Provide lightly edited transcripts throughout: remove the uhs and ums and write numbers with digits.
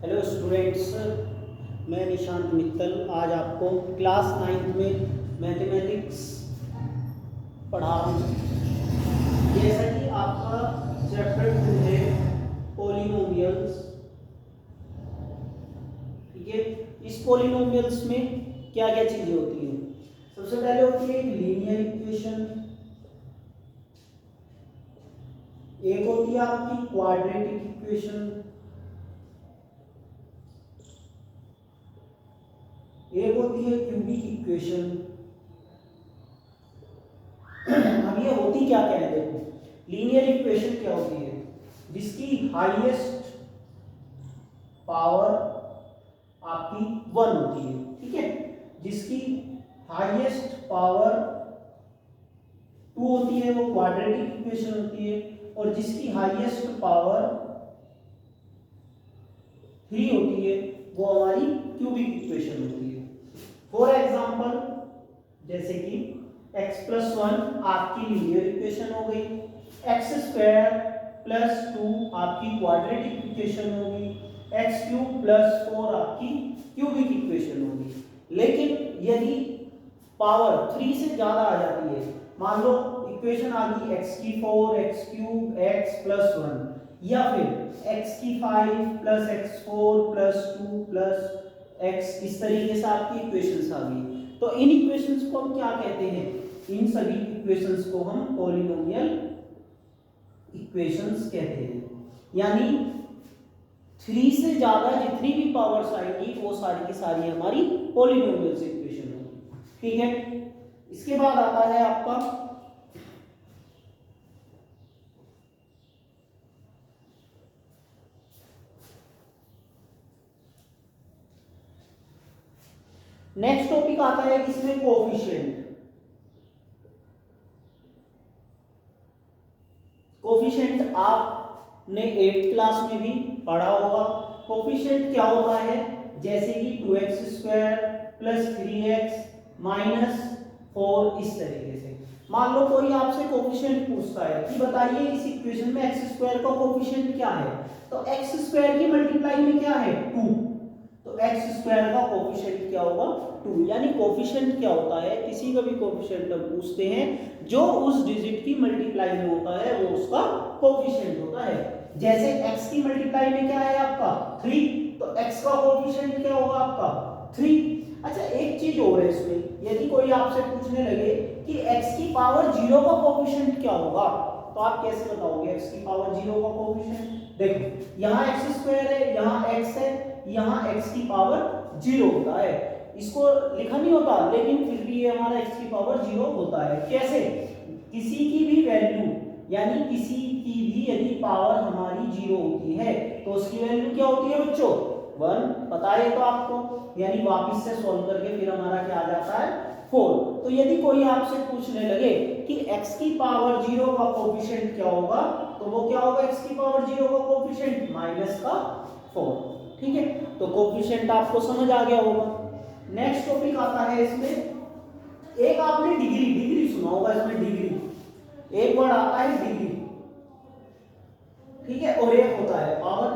Hello students, मैं निशांत मित्तल आज आपको क्लास 9th में मैथमेटिक्स पढ़ा रहा हूँ। जैसा कि आपका चैप्टर 2 है पॉलिनोमियल्स। ठीक है, इस पॉलिनोमियल्स में क्या क्या चीज़ें होती हैं। सबसे पहले होती है एक लीनियर इक्वेशन, एक होती है आपकी क्वाड्रेटिक इक्वेशन, एक होती है क्यूबिक इक्वेशन। अब ये होती क्या क्या है, देखो लीनियर इक्वेशन क्या होती है, जिसकी हाईएस्ट पावर आपकी 1 होती है। ठीक है, जिसकी हाईएस्ट पावर 2 होती है वो क्वाड्रेटिक इक्वेशन होती है, और जिसकी हाईएस्ट पावर 3 होती है वो हमारी क्यूबिक इक्वेशन होती है। फॉर एग्जांपल, जैसे कि x+1 आपकी लीनियर इक्वेशन हो गई, x² + 2 आपकी क्वाड्रेटिक इक्वेशन होगी, x³ + 4 आपकी क्यूबिक इक्वेशन होगी। लेकिन यदि पावर 3 से ज्यादा आ जाती है, मान लो इक्वेशन आ गई x⁴, x³ x+1, या फिर x⁵ + x4 + 2 + x, इस तरीके से आपकी इक्वेशंस आ गई, तो इन इक्वेशंस को हम क्या कहते हैं, इन सभी इक्वेशंस को हम पॉलिनोमियल इक्वेशंस कहते हैं। यानी 3 से ज्यादा जितनी भी पावर्स आएंगी वो सारी की सारी हमारी पॉलिनोमियल इक्वेशन होगी। ठीक है, इसके बाद आता है आपका नेक्स्ट टॉपिक आता है किसमें, कोफिशिएंट। कोफिशिएंट आपने 8th क्लास में भी पढ़ा होगा। कोफिशिएंट क्या होता है, जैसे कि 2x² + 3x - 4, इस तरीके से। मान लो कोई आपसे कोफिशिएंट पूछता है कि बताइए इस इक्वेशन में x² का कोफिशिएंट क्या है, तो x² की मल्टीप्लाई में क्या है, 2, तो x² का कोफिशिएंट क्या होगा, 2। यानी कोफिशिएंट क्या होता है, किसी का भी कोफिशिएंट हम पूछते हैं जो उस डिजिट की मल्टीप्लाई में होता है वो उसका कोफिशिएंट होता है। जैसे x की मल्टीप्लाई में क्या है आपका 3, तो x का कोफिशिएंट क्या होगा आपका 3। अच्छा, एक चीज और है इसमें, यदि कोई आपसे पूछने लगे कि x की पावर 0 का कोफिशिएंट क्या होगा, तो आप कैसे बताओगे x की पावर 0 का कोफिशिएंट। देखो यहाँ x² है, यहाँ x है, यहाँ x की पावर 0 होता है, इसको लिखा नहीं होता लेकिन फिर भी ये हमारा x की पावर 0 होता है। कैसे, किसी की भी वैल्यू, यानी किसी की भी यदि पावर हमारी 0 होती है तो उसकी वैल्यू क्या होती है बच्चों, 1, पता है तो आपको। यानी वापस से सॉल्व करके फिर हमारा क्या आ जाता है, 4। तो यदि कोई आपसे पूछने लगे कि x की पावर 0 का कोफिशिएंट क्या होगा, तो वो क्या होगा, x की पावर 0 का कोफिशिएंट -4। ठीक है, तो कोफिशिएंट आपको समझ आ गया होगा। नेक्स्ट टॉपिक आता है इसमें, एक आपने डिग्री सुना होगा, इसमें डिग्री एक वर्ड आता है डिग्री। ठीक है, और एक होता है पावर।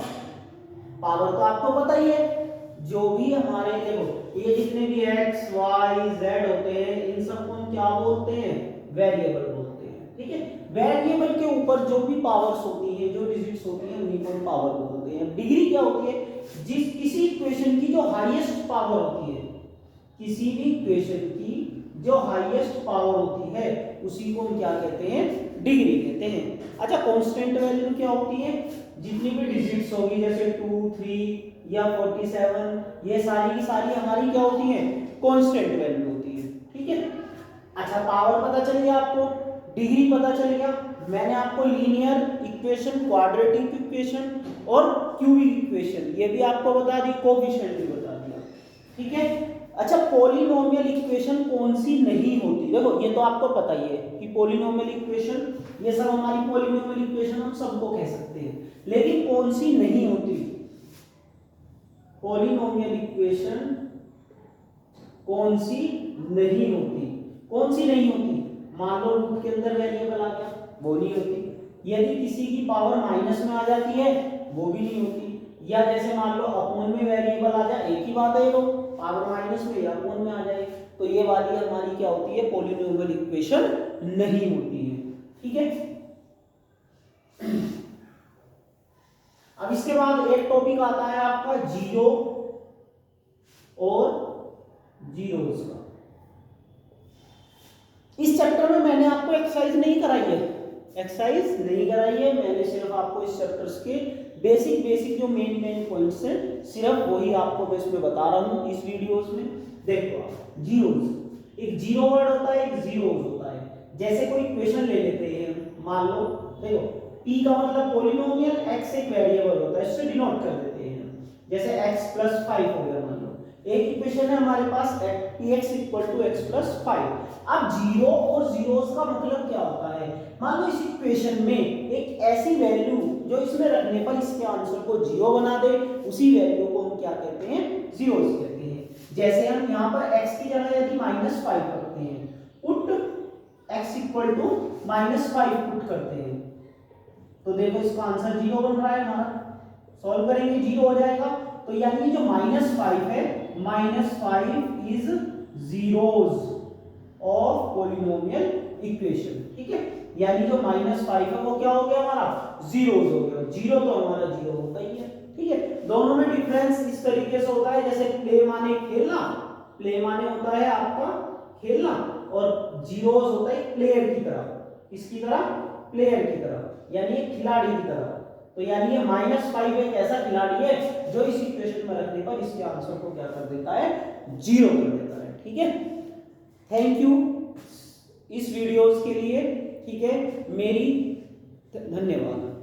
पावर तो आपको पता ही है, जो भी हमारे देखो ये जितने भी x y z होते हैं इन सबको हम क्या बोलते हैं, वेरिएबल बोलते हैं। ठीक है, वेरिएबल के ऊपर जो भी पावर्स होती है, जो डिजिट्स होती हैं उन्हीं को हम पावर बोलते हैं। डिग्री क्या होती है, जिस किसी इक्वेशन की जो हाईएस्ट पावर होती है, किसी भी इक्वेशन की जो हाईएस्ट पावर होती है उसी को हम क्या कहते हैं, डिग्री कहते हैं। अच्छा, कांस्टेंट वैल्यू क्या होती है, जितनी भी डिजिट्स होगी जैसे 2 3 या 47, ये सारी की सारी हमारी क्या होती है, कांस्टेंट वैल्यू होती है। ठीक है, अच्छा पावर पता चल गया आपको, डिग्री पता चल गया। मैंने आपको लीनियर इक्वेशन, क्वाड्रेटिक इक्वेशन और क्यूबिक इक्वेशन ये भी आपको बता दी, कोफिशिएंट भी बता दिया। ठीक है, अच्छा पॉलिनोमियल इक्वेशन कौन सी नहीं होती, देखो ये तो आपको पता ही है कि पॉलिनोमियल इक्वेशन ये सब हमारी पॉलिनोमियल इक्वेशन हम सबको कह सकते हैं, लेकिन कौन सी नहीं होती, पॉलिनोमियल इक्वेशन कौन सी नहीं होती, कौन सी नहीं होती, मान लो रूट के अंदर वेरिएबल आ गया, वो नहीं होती। यदि किसी की पावर माइनस में आ जाती है वो भी नहीं होती। या जैसे मान लो अपोन में वेरिएबल आ जाए, एक ही बात है, ये लोग पावर माइनस में या अपोन में आ जाए, तो ये वाली हमारी क्या होती है, पॉलिनोमियल इक्वेशन नहीं होती है। ठीक है, अब इसके बाद एक टॉपिक आता है आपका जीरो और जीरोस का। इस चैप्टर में मैंने आपको एक्सरसाइज नहीं कराई है, मैंने सिर्फ आपको इस चैप्टर्स के बेसिक जो मेन पॉइंट्स हैं सिर्फ वही आपको मैं इसमें बता रहा हूं इस वीडियोस में। देखो आप जीरोस, एक जीरो वर्ड होता है, एक जीरोस होता है। जैसे कोई इक्वेशन ले लेते हैं, मान लो देखो p का मतलब पॉलिनोमियल, x एक वेरिएबल होता है, इससे डिनोट कर देते हैं। जैसे x + 5 हो गया, मान लो एक इक्वेशन है हमारे पास px = x + 5। अब जीरो और जीरोस का मतलब क्या होता है, मान लो इस इक्वेशन में एक ऐसी वैल्यू जो इसमें रखने पर इसके आंसर को जीरो बना दे, उसी वैल्यू को हम क्या कहते हैं, जीरोस कहते हैं। जैसे हम यहाँ पर x की जगह यदि -5 रखते हैं, पुट x = -5 पुट करते हैं, तो देखो इसका आंसर जीरो बन रहा है हमारा। सॉल्व करेंगे जीरो हो जाएगा, तो यानी जो -5 है, -5 is zeros of polynomial equation. ठीक है, यानी जो -5 है वो क्या हो गया हमारा, जीरोस हो गया। जीरो तो हमारा जीरो होता ही है। ठीक है, दोनों में डिफरेंस इस तरीके से होता है, जैसे प्ले माने खेलना, प्ले माने होता है आपका खेलना, और जीरोस होता है प्लेयर की तरह, किसकी तरह, प्लेयर की तरह, यानी एक खिलाड़ी की तरह। तो यानी ये -5 एक ऐसा खिलाड़ी है जो इस इक्वेशन में रखने पर इसके आंसर को क्या कर देता है, जीरो कर देता है। ठीक है, थैंक यू इस वीडियोस के लिए। ठीक है, मेरी धन्यवाद।